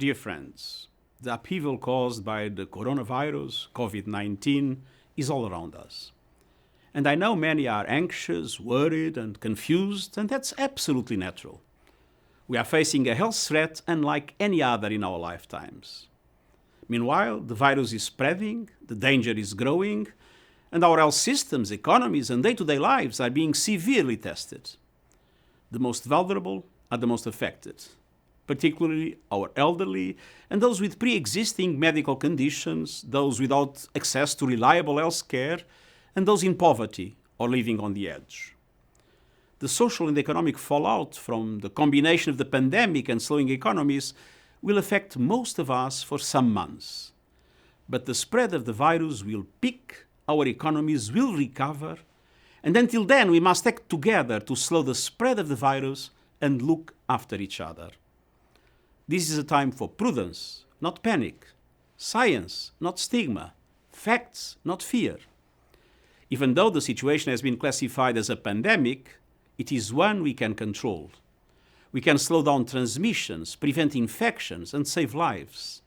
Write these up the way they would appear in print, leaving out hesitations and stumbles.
Dear friends, the upheaval caused by the coronavirus, COVID-19, is all around us. And I know many are anxious, worried, and confused, and that's absolutely natural. We are facing a health threat unlike any other in our lifetimes. Meanwhile, the virus is spreading, the danger is growing, and our health systems, economies, and day-to-day lives are being severely tested. The most vulnerable are the most affected, particularly our elderly and those with pre-existing medical conditions, those without access to reliable health care, and those in poverty or living on the edge. The social and economic fallout from the combination of the pandemic and slowing economies will affect most of us for some months. But the spread of the virus will peak, our economies will recover, and until then we must act together to slow the spread of the virus and look after each other. This is a time for prudence, not panic, science, not stigma, facts, not fear. Even though the situation has been classified as a pandemic, it is one we can control. We can slow down transmissions, prevent infections, and save lives.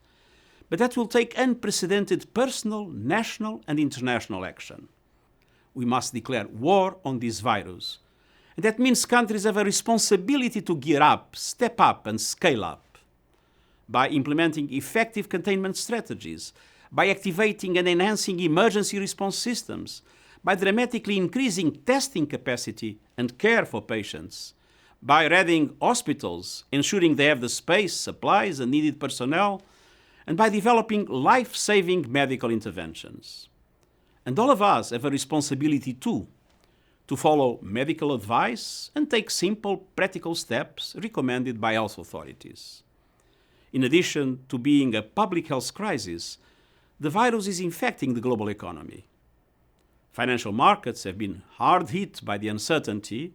But that will take unprecedented personal, national, and international action. We must declare war on this virus. And that means countries have a responsibility to gear up, step up, and scale up. By implementing effective containment strategies, by activating and enhancing emergency response systems, by dramatically increasing testing capacity and care for patients, by readying hospitals, ensuring they have the space, supplies, and needed personnel, and by developing life-saving medical interventions. And all of us have a responsibility too, to follow medical advice and take simple, practical steps recommended by health authorities. In addition to being a public health crisis, the virus is infecting the global economy. Financial markets have been hard hit by the uncertainty,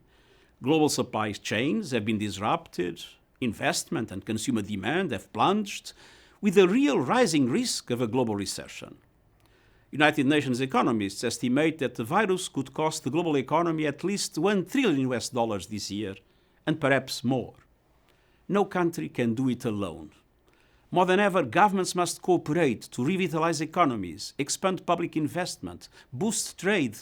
global supply chains have been disrupted, investment and consumer demand have plunged, with a real rising risk of a global recession. United Nations economists estimate that the virus could cost the global economy at least $1 trillion this year, and perhaps more. No country can do it alone. More than ever, governments must cooperate to revitalize economies, expand public investment, boost trade,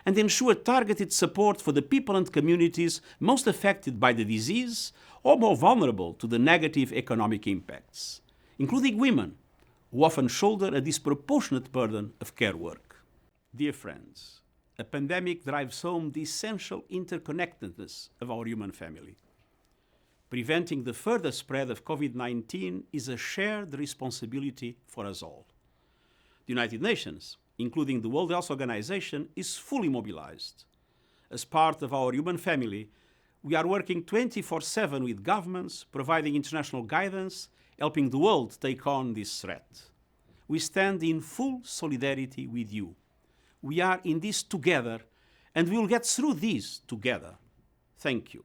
and ensure targeted support for the people and communities most affected by the disease or more vulnerable to the negative economic impacts, including women, who often shoulder a disproportionate burden of care work. Dear friends, a pandemic drives home the essential interconnectedness of our human family. Preventing the further spread of COVID-19 is a shared responsibility for us all. The United Nations, including the World Health Organization, is fully mobilized. As part of our human family, we are working 24/7 with governments, providing international guidance, helping the world take on this threat. We stand in full solidarity with you. We are in this together, and we will get through this together. Thank you.